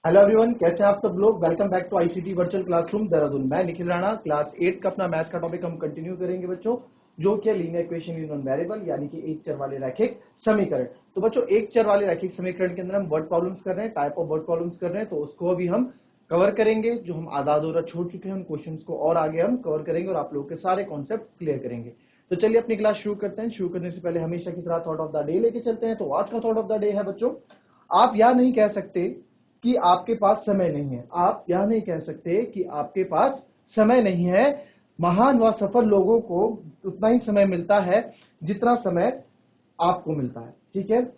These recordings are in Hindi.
हेलो एवरीवन, कैसे हैं आप सब लोग। Welcome back to ICT virtual classroom Dehradun. मैं निखिल राणा, क्लास 8 का अपना मैथ्स का टॉपिक हम कंटिन्यू करेंगे बच्चों, जो कि linear equation in non variable यानी कि एक चर वाले रैखिक समीकरण। तो बच्चों, एक चर वाले रैखिक समीकरण के अंदर हम वर्ड प्रॉब्लम्स कर रहे हैं, टाइप ऑफ वर्ड प्रॉब्लम्स कर रहे हैं, तो उसको अभी हम कवर करेंगे। जो हम आधा अधूरा छोड़ चुके हैं उन क्वेश्चंस को और आगे हम कवर करेंगे और आप लोगों के सारे कॉन्सेप्ट क्लियर करेंगे। तो चलिए अपनी क्लास शुरू करते हैं। शुरू करने से पहले हमेशा की तरह थॉट ऑफ द डे लेके चलते हैं। तो आज का थॉट ऑफ द डे है बच्चों, आप यह नहीं कह सकते कि आपके पास समय नहीं है। आप यह नहीं कह सकते कि आपके पास समय नहीं है। महान व सफल लोगों को उतना ही समय मिलता है जितना समय आपको मिलता है। ठीक है,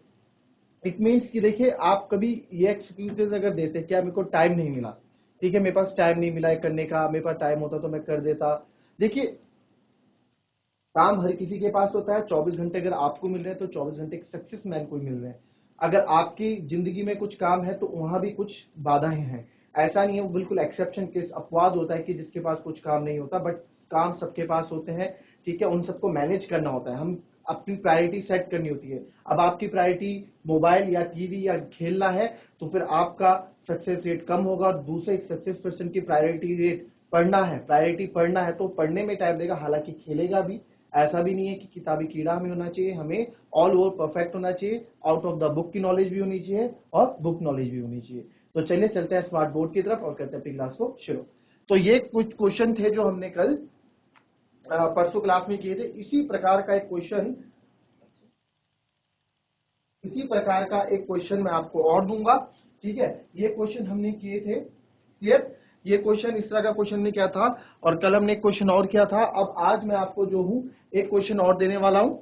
इट मीन्स कि देखिए, आप कभी ये एक्सक्यूजेस अगर देते कि यार मेरे को टाइम नहीं मिला, ठीक है, मेरे पास टाइम नहीं मिला है करने का, मेरे पास टाइम होता तो मैं कर देता। देखिए, काम हर किसी के पास होता है। 24 घंटे अगर आपको मिल रहे हैं तो 24 घंटे सक्सेस मैन को ही मिल रहे हैं। अगर आपकी जिंदगी में कुछ काम है तो वहां भी कुछ बाधाएं हैं। ऐसा नहीं है, वो बिल्कुल एक्सेप्शन केस अपवाद होता है कि जिसके पास कुछ काम नहीं होता, बट काम सबके पास होते हैं। ठीक है, उन सबको मैनेज करना होता है। हम अपनी प्रायोरिटी सेट करनी होती है। अब आपकी प्रायोरिटी मोबाइल या टीवी या खेलना है तो फिर आपका सक्सेस रेट कम होगा, और दूसरे सक्सेस पर्सन की प्रायोरिटी रेट पढ़ना है, प्रायोरिटी पढ़ना है तो पढ़ने में टाइम देगा, हालांकि खेलेगा भी। ऐसा भी नहीं है कि किताबी कीड़ा हमें होना चाहिए, हमें ऑल ओवर परफेक्ट होना चाहिए। आउट ऑफ द बुक की नॉलेज भी होनी चाहिए और बुक नॉलेज भी होनी चाहिए। तो चलिए चलते हैं स्मार्ट बोर्ड की तरफ और करते हैं अपनी क्लास को शुरू। तो ये कुछ क्वेश्चन थे जो हमने कल परसों क्लास में किए थे। इसी प्रकार का एक क्वेश्चन मैं आपको और दूंगा। ठीक है, ये क्वेश्चन हमने किए थे। क्लियर, ये क्वेश्चन इस तरह का क्वेश्चन में क्या था, और कल हमने एक क्वेश्चन और किया था। अब आज मैं आपको जो हूं एक क्वेश्चन और देने वाला हूं।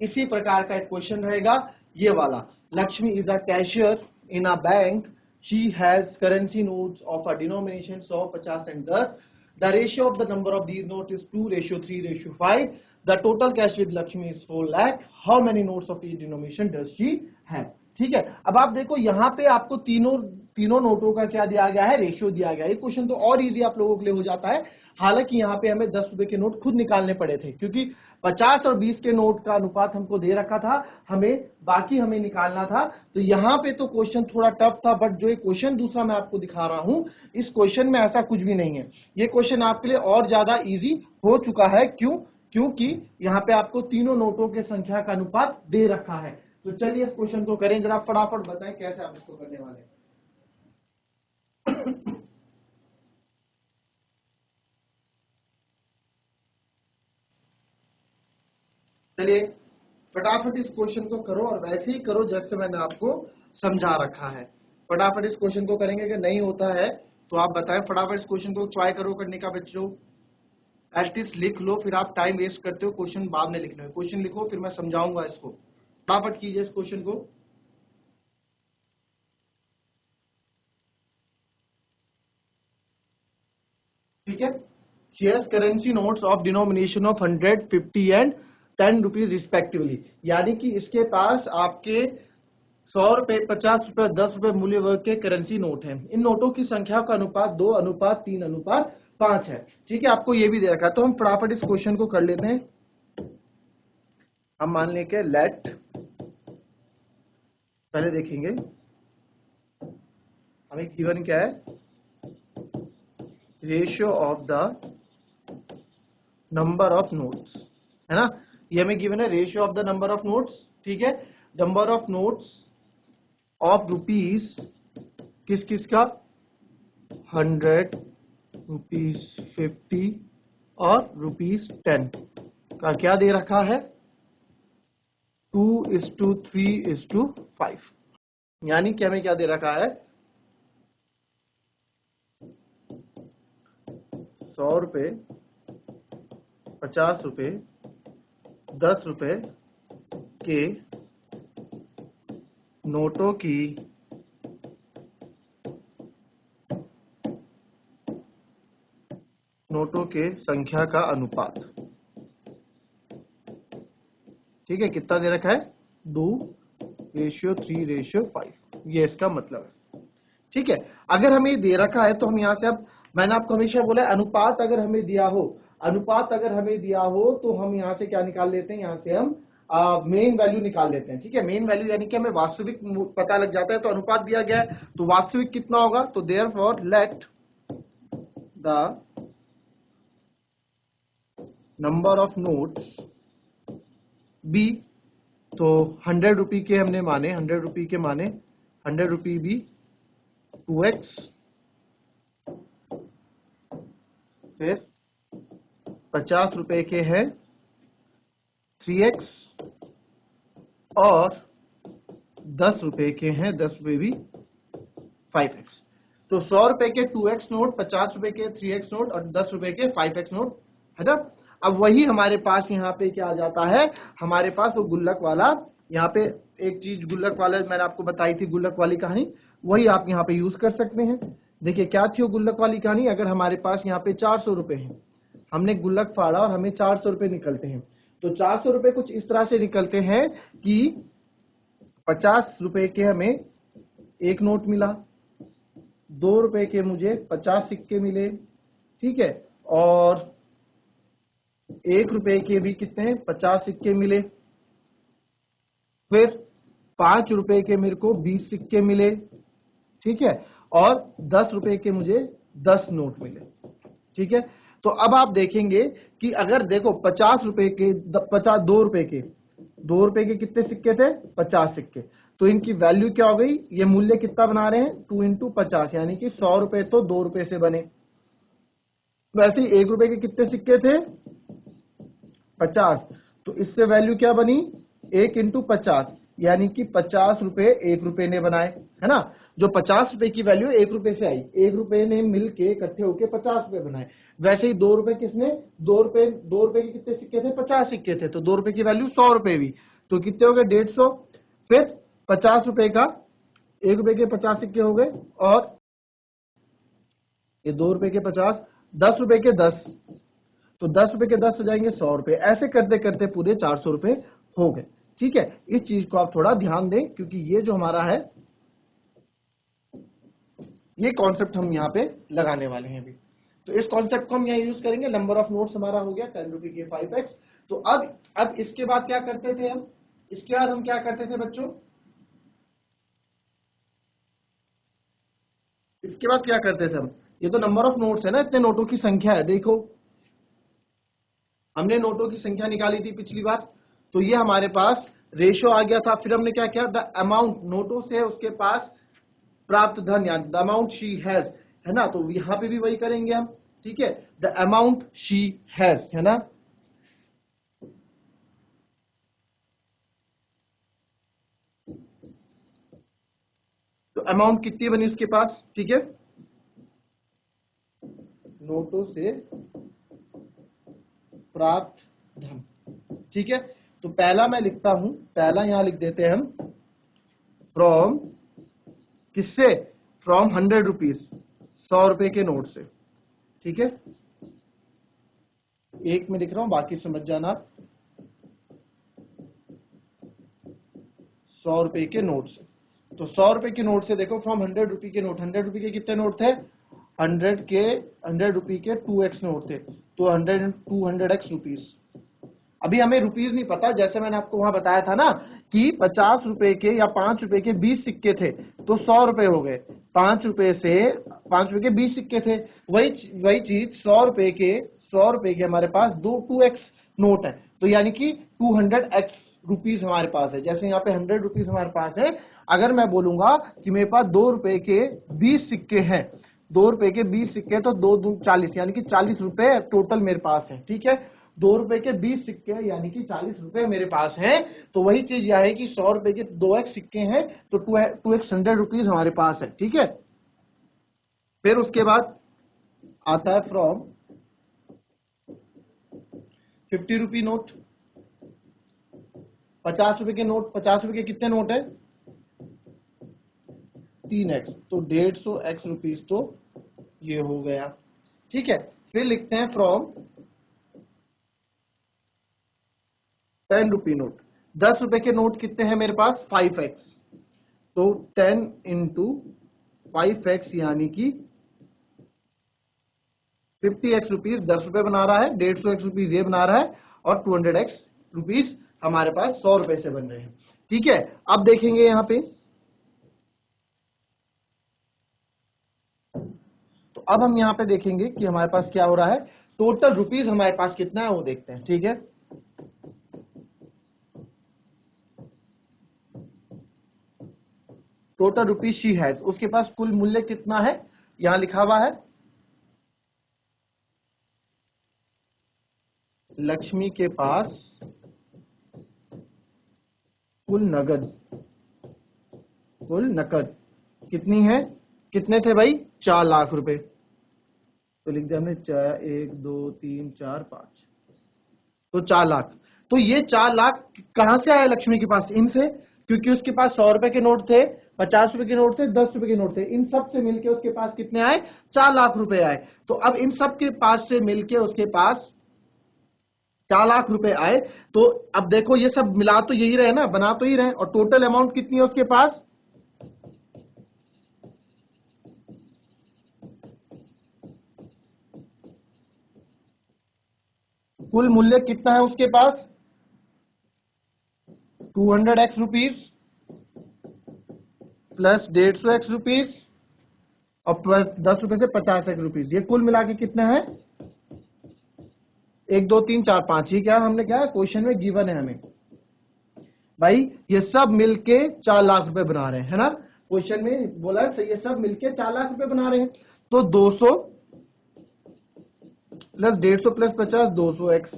इसी प्रकार का एक क्वेश्चन रहेगा ये वाला। Lakshmi is a cashier in a bank. She has currency notes of a denomination 100, 50 and 10। The ratio of the number of these note is 2:3:5। The total cash with Lakshmi is 4 lakh. How many notes of each denomination does she have. ठीक है, अब आप देखो यहाँ पे आपको तीनों नोटों का क्या दिया गया है, रेशियो दिया गया है। ये क्वेश्चन तो और इजी आप लोगों के लिए हो जाता है। हालांकि यहाँ पे हमें 10 रुपए के नोट खुद निकालने पड़े थे, क्योंकि 50 और 20 के नोट का अनुपात हमको दे रखा था, हमें निकालना था। तो यहाँ पे तो क्वेश्चन थोड़ा टफ था, बट जो ये क्वेश्चन दूसरा मैं आपको दिखा रहा हूं, इस क्वेश्चन में ऐसा कुछ भी नहीं है। ये क्वेश्चन आपके लिए और ज्यादा इजी हो चुका है। क्यों? क्योंकि यहाँ पे आपको तीनों नोटों के संख्या का अनुपात दे रखा है। तो चलिए इस क्वेश्चन को करें, जरा फटाफट बताएं कैसे आप इसको करने वाले हैं। चलिए फटाफट इस क्वेश्चन को करो, और वैसे ही करो जैसे मैंने आपको समझा रखा है। फटाफट इस क्वेश्चन को करेंगे। अगर नहीं होता है तो आप बताएं। फटाफट इस क्वेश्चन को ट्राई करो करने का बच्चों। एटलीस्ट लिख लो, फिर आप टाइम वेस्ट करते हो क्वेश्चन बाद में लिखने में। क्वेश्चन लिखो, फिर मैं समझाऊंगा इसको। फटाफट कीजिए इस क्वेश्चन को। ठीक है, shares currency notes of denomination of 100, 50 and 10 rupees respectively. यानी कि इसके पास आपके 100 रुपए, 50 रुपए, 10 रुपए मूल्य वर्ग के करेंसी नोट हैं। इन नोटों की संख्या का अनुपात 2:3:5 है। ठीक है, आपको ये भी दे रखा है। तो हम फटाफट इस क्वेश्चन को कर लेते हैं। हम मान लें कि लेट, पहले देखेंगे हमें गिवन क्या है, ratio of the number of notes, है ना। ये हमें गिवन है ratio of the number of notes. ठीक है, number of notes of rupees किस किस का, 100, रुपीज 50 और रुपीज 10 का क्या दे रखा है, 2:3:5। यानी कि हमें क्या दे रखा है, 100 रुपए, 50 रुपए, 10 रुपए के नोटों के संख्या का अनुपात। ठीक है, कितना दे रखा है, 2:3:5। ये इसका मतलब है। ठीक है, अगर हमें दे रखा है तो हम यहां से, अब मैंने आपको हमेशा बोला है, अनुपात अगर हमें दिया हो तो हम यहां से क्या निकाल लेते हैं, यहां से हम मेन वैल्यू निकाल लेते हैं। ठीक है, मेन वैल्यू यानी कि हमें वास्तविक पता लग जाता है। तो अनुपात दिया गया है तो वास्तविक कितना होगा, तो therefore let the number of notes be, तो 100 रुपये के हमने माने, 100 रुपये के माने 100 रुपये बी 2x, फिर 50 रुपए के हैं 3x और 10 रुपए के हैं 10 रुपए भी 5x। तो 100 रुपए के 2x नोट, 50 रुपए के 3x नोट और 10 रुपए के 5x नोट है ना। अब वही हमारे पास यहाँ पे क्या आ जाता है, हमारे पास वो गुल्लक वाला, यहाँ पे एक चीज गुल्लक वाला मैंने आपको बताई थी, गुल्लक वाली कहानी, वही आप यहाँ पे यूज कर सकते हैं। देखिए क्या थी वो गुल्लक वाली कहानी, अगर हमारे पास यहाँ पे 400 रुपए हैं, हमने गुल्लक फाड़ा और हमें 400 रुपए निकलते हैं, तो 400 रुपए कुछ इस तरह से निकलते हैं कि 50 रुपए के हमें एक नोट मिला, 2 रुपए के मुझे 50 सिक्के मिले, ठीक है, और 1 रुपए के भी कितने हैं 50 सिक्के मिले, फिर 5 रुपए के मेरे को 20 सिक्के मिले, ठीक है, और 10 रुपए के मुझे 10 नोट मिले। ठीक है, तो अब आप देखेंगे कि अगर देखो 50 रुपए के 2 रुपए के कितने सिक्के थे 50 सिक्के, तो इनकी वैल्यू क्या हो गई, ये मूल्य कितना बना रहे हैं 2 इंटू 50, यानी कि 100 रुपए तो 2 रुपए से बने। वैसे ही 1 रुपए के कितने सिक्के थे 50, तो इससे वैल्यू क्या बनी 1 इंटू 50, यानी कि 50 रुपए 1 रुपए ने बनाए, है ना। जो 50 रुपए की वैल्यू 1 रुपए से आई, 1 रुपए ने मिलके इकट्ठे होके 50 रुपए बनाए। वैसे ही 2 रुपए किसने, 2 रुपए के कितने सिक्के थे 50 सिक्के थे, तो 2 रुपए की वैल्यू 100 रुपए हुई, तो कितने हो गए 150, फिर 50 रुपए का 1 रुपए के 50 सिक्के हो गए, और ये 2 रुपए के 50, 10 रुपए के 10, तो 10 रुपए के 10 हो जाएंगे 100 रुपए, ऐसे करते करते पूरे 400 रुपए हो गए। ठीक है, इस चीज को आप थोड़ा ध्यान दें, क्योंकि ये जो हमारा है ये कॉन्सेप्ट हम यहाँ पे लगाने वाले हैं अभी। तो इस कॉन्सेप्ट को हम यहाँ यूज करेंगे। नंबर ऑफ नोट्स हमारा हो गया 10 रुपए के 5x। तो अब इसके बाद क्या करते थे हम, इसके बाद हम क्या करते थे बच्चों, इसके बाद क्या करते थे हम, ये तो नंबर ऑफ नोट्स है ना, इतने नोटों की संख्या है, देखो हमने नोटों की संख्या निकाली थी पिछली बार, तो ये हमारे पास रेशो आ गया था। फिर हमने क्या किया, द अमाउंट, नोटों से उसके पास प्राप्त धन, या द अमाउंट शी हैज, है ना, तो यहां पे भी वही करेंगे हम। ठीक है, द अमाउंट शी हैज, है ना, तो अमाउंट कितनी बनी उसके पास। ठीक है, नोटों से प्राप्त धन। ठीक है, तो पहला मैं लिखता हूं, पहला यहां लिख देते हैं हम, फ्रॉम, किससे, फ्रॉम 100 रुपीज, 100 रुपए के नोट से। ठीक है, एक में लिख रहा हूं, बाकी समझ जाना। 100 रुपए के नोट से, तो 100 रुपए के नोट से देखो, फ्रॉम 100 रुपए के नोट, 100 रुपए के कितने नोट थे 100 रुपए के 2x नोट थे, तो 100 200x रुपीज। अभी हमें रुपीज नहीं पता, जैसे मैंने आपको वहां बताया था ना कि 50 रुपए के या 5 रुपए के 20 सिक्के थे, तो 100 रुपए हो गए, 5 रुपए से 5 रुपए के 20 सिक्के थे, वही चीज 100 रुपए के हमारे पास 2x नोट है, तो यानी कि 200x रुपीज हमारे पास है। जैसे यहाँ पे 100 रुपीज हमारे पास है, अगर मैं बोलूंगा कि मेरे पास 2 रुपए के 20 सिक्के हैं, 2 रुपए के 20 सिक्के, तो 2 2 40, यानी कि 40 रुपए टोटल मेरे पास है। ठीक है, 2 रुपए के 20 सिक्के यानी कि 40 रुपए मेरे पास हैं। तो वही चीज यह है कि 100 रुपए के 2x सिक्के हैं, तो 2x 100 रुपीज हमारे पास है। ठीक है, फिर उसके बाद आता है फ्रॉम 50 रुपी नोट, 50 रुपए के नोट, 50 रुपए के कितने नोट है 3x, तो 150x रुपीज तो ये हो गया। ठीक है, फिर लिखते हैं फ्रॉम 10 रुपी नोट, 10 रुपए के नोट कितने हैं मेरे पास 5x, तो 10 इंटू 5x यानी कि 50x रुपीज 10 रुपए बना रहा है, 150x रुपीज ये बना रहा है, और 200x रुपीज हमारे पास 100 रुपए से बन रहे हैं। ठीक है, अब देखेंगे यहां पे, तो अब हम यहां पे देखेंगे कि हमारे पास क्या हो रहा है, टोटल रुपीज हमारे पास कितना है वो देखते हैं। ठीक है, टोटल रुपीज शी हैज, उसके पास कुल मूल्य कितना है, यहां लिखा हुआ है लक्ष्मी के पास कुल नगद, कुल नकद कितनी है, कितने थे भाई, 4 लाख रुपए। तो लिख दिया हमने 1 2 3 4 5, तो 4 लाख। तो ये 4 लाख कहां से आया लक्ष्मी के पास, इनसे, क्योंकि उसके पास 100 रुपए के नोट थे, 50 रुपए के नोट थे, 10 रुपए के नोट थे, इन सब से मिलके उसके पास कितने आए, 4 लाख रुपए आए। तो अब इन सब के पास से मिलके उसके पास 4 लाख रुपए आए। तो अब देखो ये सब मिला तो यही रहे ना, बना तो ही रहे, और टोटल अमाउंट कितनी है उसके पास, कुल मूल्य कितना है उसके पास, 200x rupees plus 150x rupees और प्लस 10 रुपए से 50x रुपीज, ये कुल मिला के कितना है, 1 2 3 4 5, ये क्या हमने क्या क्वेश्चन में गिवन है हमें भाई, ये सब मिलके 4 लाख रुपए बना रहे हैं, है ना, क्वेश्चन में बोला है ये सब मिलके 4 लाख रुपए बना रहे हैं। तो 200 प्लस 150 प्लस 50, 200x।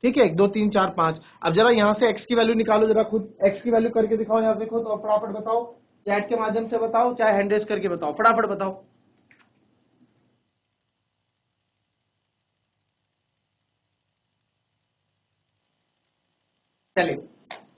ठीक है, 1 2 3 4 5। अब जरा यहां से x की वैल्यू निकालो, जरा खुद x की वैल्यू करके दिखाओ यहां से खुद, और फटाफट बताओ, चैट के माध्यम से बताओ चाहे हैंड रेस करके बताओ, फटाफट बताओ। चलिए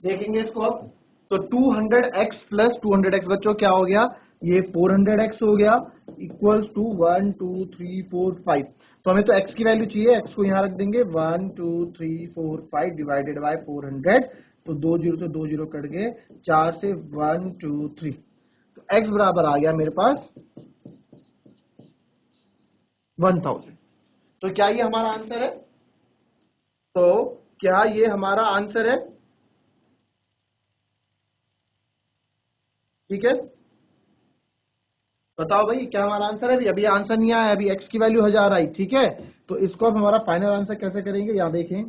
देखेंगे इसको अब। तो 200x प्लस 200x बच्चों क्या हो गया, ये 400x हो गया, इक्वल्स टू 1 2 3 4 5। तो हमें तो x की वैल्यू चाहिए, x को यहां रख देंगे, 1 2 3 4 5 डिवाइडेड बाय 400। तो 2 जीरो से 2 जीरो कट गए, 4 से 1 2 3, तो x बराबर आ गया मेरे पास 1000। तो क्या ये हमारा आंसर है, तो क्या ये हमारा आंसर है, ठीक है, बताओ भाई क्या हमारा आंसर है। अभी अभी आंसर नहीं आया, अभी x की वैल्यू 1000 आई, ठीक है। तो इसको अब हमारा फाइनल आंसर कैसे करेंगे, यहाँ देखें,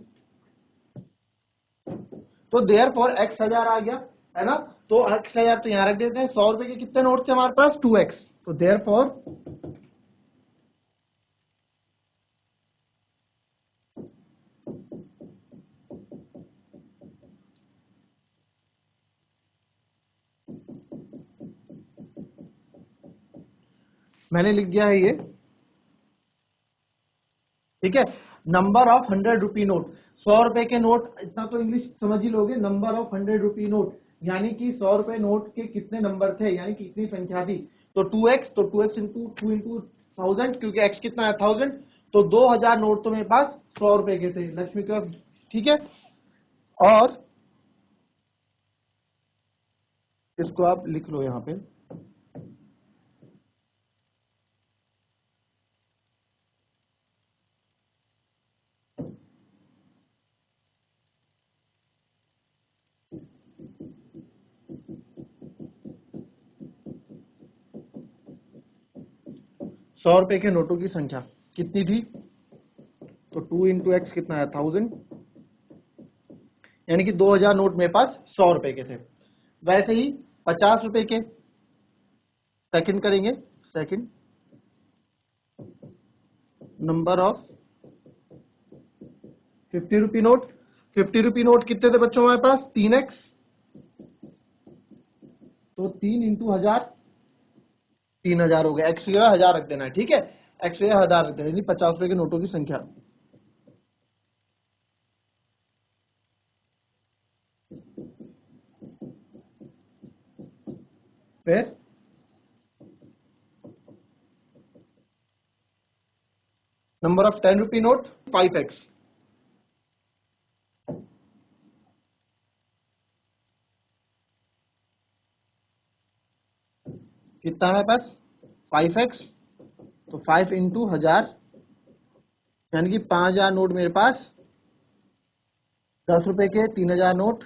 तो देयर फॉर x 1000 आ गया, है ना। तो x 1000 तो यहाँ रख देते हैं, 100 रुपए के कितने नोट थे हमारे पास, 2x। तो देयर फॉर मैंने लिख दिया है ये, ठीक है। नंबर ऑफ 100 रुपी नोट, 100 रुपए के नोट, इतना तो इंग्लिश समझ ही लोगे, नंबर ऑफ 100 रुपी नोट, यानी कि 100 रुपए नोट के कितने नंबर थे, यानी कि कितनी संख्या थी। तो 2x, तो 2x इंटू 2 इंटू 1000, क्योंकि x कितना है 1000। तो 2000 नोट तो मेरे पास 100 रुपए के थे लक्ष्मी का, ठीक है। और इसको आप लिख लो यहां पे, 100 रुपए के नोटों की संख्या कितनी थी, तो 2 इंटू एक्स कितना है 1000, यानी कि 2000 नोट मेरे पास 100 रुपए के थे। वैसे ही 50 रुपए के, सेकंड करेंगे, second number of 50 rupee note, 50 rupee note कितने थे बच्चों हमारे पास, 3x। तो 3 इंटू 1000, 3000 हो गया, एक्स की जगह 1000 रख देना है, ठीक है, एक्स की जगह 1000 रख देना, यानी 50 रुपए के नोटों की संख्या। फिर number of 10 rupee note 5x, कितना है हमारे पास 5x। तो 5 इंटू 1000, यानी कि 5000 नोट मेरे पास 10 रुपए के 3000 नोट,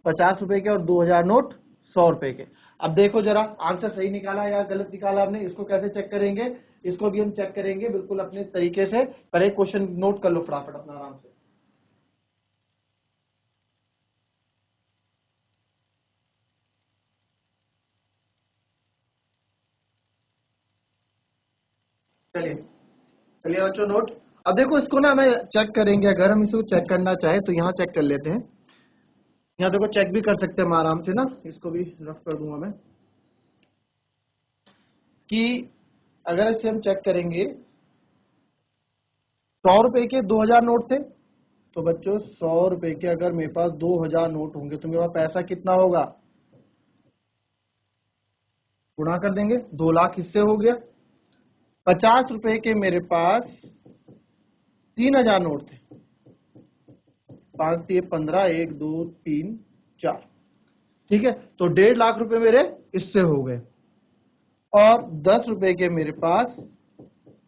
50 रुपए के और 2000 नोट 100 रुपए के। अब देखो जरा आंसर सही निकाला या गलत निकाला आपने, इसको कैसे चेक करेंगे, इसको भी हम चेक करेंगे बिल्कुल अपने तरीके से। पर एक क्वेश्चन नोट कर लो फटाफट अपना आराम से। चलिए चलिए बच्चों नोट। अब देखो इसको ना हमें चेक करेंगे, अगर हम इसको चेक करना चाहे तो यहाँ चेक कर लेते हैं। यहाँ देखो चेक भी कर सकते हैं हम आराम से ना, इसको भी रफ कर दूंगा मैं कि अगर इसे हम चेक करेंगे 100 रुपए के 2000 नोट थे, तो बच्चों 100 रुपए के अगर मेरे पास 2000 नोट होंगे तो मेरे पास पैसा कितना होगा, गुणा कर देंगे, 2 लाख इससे हो गया। 50 रुपए के मेरे पास 3000 नोट थे, 5 दिए 15, 1 2 3 4, ठीक है, तो 1.5 लाख रुपए मेरे इससे हो गए। और 10 रुपए के मेरे पास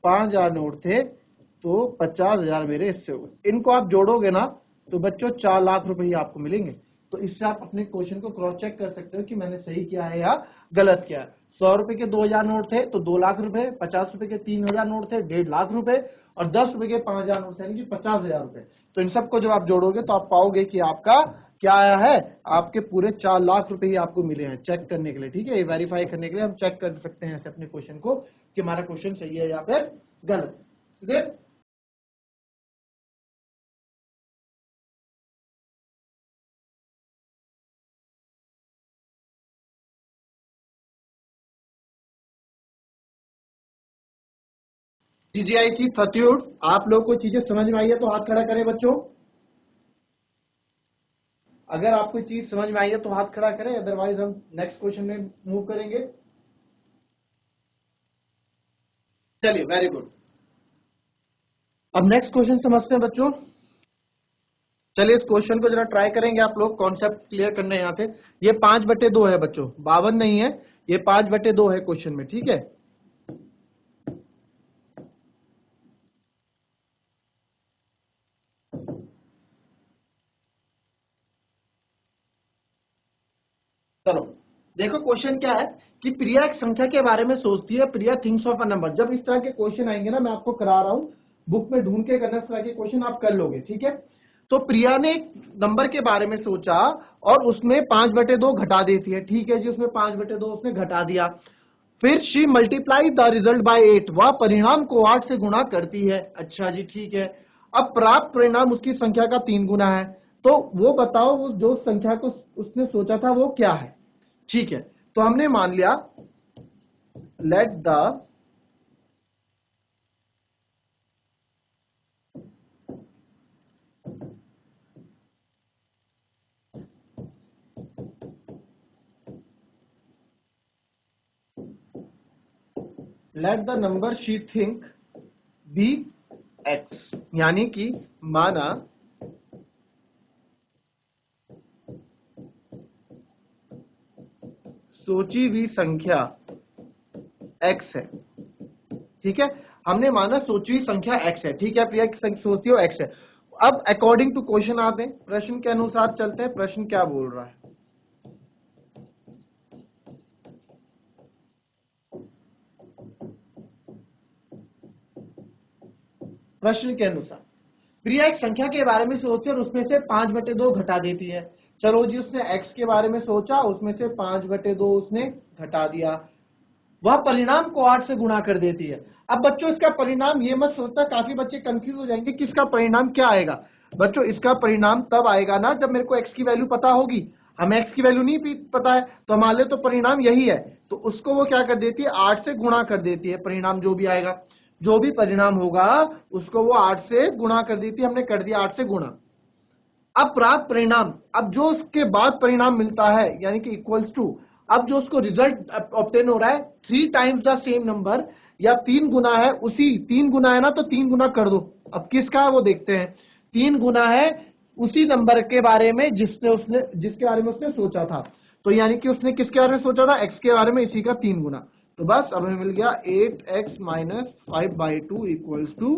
5000 नोट थे, तो 50,000 मेरे इससे हो गए। इनको आप जोड़ोगे ना तो बच्चों 4 लाख रुपए ही आपको मिलेंगे। तो इससे आप अपने क्वेश्चन को क्रॉस चेक कर सकते हो कि मैंने सही किया है या गलत किया है। 100 रुपए के 2000 नोट थे तो 2 लाख रुपए, 50 रुपए के 3000 नोट थे 1.5 लाख रुपए, और 10 रुपए के 5000 नोट थे यानी कि 50,000 रुपए। तो इन सबको जब आप जोड़ोगे तो आप पाओगे कि आपका क्या आया है, आपके पूरे 4 लाख रुपए ही आपको मिले हैं। चेक करने के लिए, ठीक है, ये वेरीफाई करने के लिए हम चेक कर सकते हैं ऐसे अपने क्वेश्चन को कि हमारा क्वेश्चन सही है या फिर गलत, ठीक है। जीजीआईसी थत्यूड, आप लोग को चीजें समझ में आई है तो हाथ खड़ा करें बच्चों। अगर आपको चीज समझ में आई है तो हाथ खड़ा करें, अदरवाइज हम नेक्स्ट क्वेश्चन में मूव करेंगे। चलिए वेरी गुड। अब नेक्स्ट क्वेश्चन समझते हैं बच्चों। चलिए इस क्वेश्चन को जरा ट्राई करेंगे आप लोग, कॉन्सेप्ट क्लियर करने हैं यहाँ से। ये 5/2 है बच्चों, 52 नहीं है, ये 5/2 है क्वेश्चन में, ठीक है। चलो देखो क्वेश्चन क्या है कि प्रिया एक संख्या के बारे में सोचती है, प्रिया थिंक्स ऑफ अ नंबर। जब इस तरह के क्वेश्चन आएंगे ना, मैं आपको करा रहा हूं, बुक में ढूंढ के करना, इस तरह के क्वेश्चन आप कर लोगे, ठीक है। तो प्रिया ने एक नंबर के बारे में सोचा और उसमें 5/2 घटा देती है, ठीक है जी, उसमें 5/2 उसने घटा दिया। फिर she multiply the result by 8, वह परिणाम को 8 से गुणा करती है। अच्छा जी ठीक है। अब प्राप्त परिणाम उसकी संख्या का 3 गुना है, तो वो बताओ वो जो संख्या को उसने सोचा था वो क्या है, ठीक है। तो हमने मान लिया let the number she think be X, यानी कि माना सोची हुई संख्या एक्स है, ठीक है। हमने माना सोची हुई संख्या एक्स है, ठीक है, प्रिया की सोची हो एक्स है। अब अकॉर्डिंग टू क्वेश्चन आते हैं, प्रश्न के अनुसार चलते हैं, प्रश्न क्या बोल रहा है। प्रश्न के अनुसार प्रिया एक संख्या के बारे में सोचती है और उसमें से 5/2 घटा देती है। चलो जी, उसने एक्स के बारे में सोचा, उसमें से 5/2 उसने घटा दिया। वह परिणाम को 8 से गुणा कर देती है। अब बच्चों इसका परिणाम ये मत सोचना, काफी बच्चे कंफ्यूज हो जाएंगे कि इसका परिणाम क्या आएगा। बच्चों इसका परिणाम तब आएगा ना जब मेरे को एक्स की वैल्यू पता होगी। हमें एक्स की वैल्यू नहीं पता है तो मान ले तो परिणाम यही है, तो उसको वो क्या कर देती है, 8 से गुणा कर देती है। परिणाम जो भी आएगा, जो भी परिणाम होगा उसको वो 8 से गुणा कर देती है। हमने कर दिया 8 से गुणा। अब प्राप्त परिणाम, अब जो उसके बाद परिणाम मिलता है यानी कि इक्वल्स टू, अब जो उसको रिजल्ट ऑब्टेन हो रहा है 3 टाइम्स द सेम नंबर, या 3 गुना है, उसी 3 गुना है ना तो 3 गुना कर दो। अब किसका है वो देखते हैं। 3 गुना है उसी नंबर के बारे में जिसके बारे में उसने सोचा था। तो यानी कि उसने किसके बारे में सोचा था, एक्स के बारे में, इसी का 3 गुना। तो बस अब हमें मिल गया 8x - 5/2 इक्वल्स टू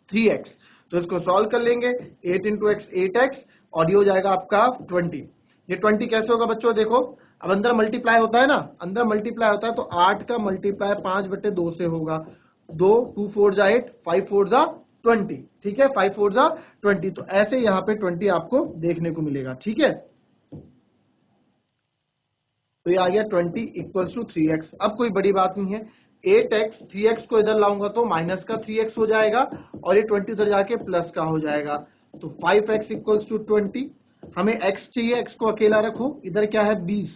3x। तो इसको सॉल्व कर लेंगे, 8 इंटू एक्स 8x, और ये हो जाएगा आपका 20। ये 20 कैसे होगा बच्चों, देखो अब अंदर मल्टीप्लाई होता है ना, अंदर मल्टीप्लाई होता है तो 8 का मल्टीप्लाई 5/2 से होगा। 2 2 4 जा 8, 5 4 जा 20, ठीक है, 5 4 जा 20। तो ऐसे यहाँ पे 20 आपको देखने को मिलेगा, ठीक है। तो ये आ गया 20 इक्वल्स टू 3x। अब कोई बड़ी बात नहीं है, 8x 3x को इधर लाऊंगा तो माइनस का 3x हो जाएगा, और ये 20 उधर जाके प्लस का हो जाएगा। तो 5x इक्वल्स टू 20। हमें x चाहिए, x को अकेला रखो, इधर क्या है 20,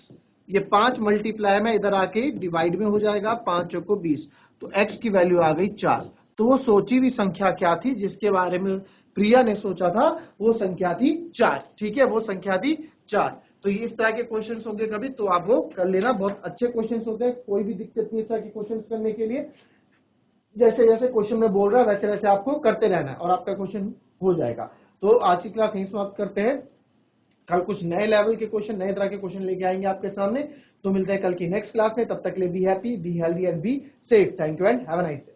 ये 5 मल्टीप्लाई में इधर आके डिवाइड में हो जाएगा, 5 को 20, तो x की वैल्यू आ गई 4। तो वो सोची हुई संख्या क्या थी जिसके बारे में प्रिया ने सोचा था, वो संख्या थी 4, ठीक है, वो संख्या थी 4। तो ये इस तरह के क्वेश्चंस होंगे कभी तो आप वो कर लेना, बहुत अच्छे क्वेश्चंस होते हैं, कोई भी दिक्कत नहीं इस तरह के क्वेश्चंस करने के लिए। जैसे जैसे क्वेश्चन में बोल रहा है वैसे वैसे आपको करते रहना है और आपका क्वेश्चन हो जाएगा। तो आज की क्लास यहीं समाप्त करते हैं, कल कुछ नए लेवल के क्वेश्चन, नए तरह के क्वेश्चन लेके आएंगे आपके सामने। तो मिलते हैं कल की नेक्स्ट क्लास में, तब तक के लिए be happy, be healthy and be safe. Thank you and have a nice day.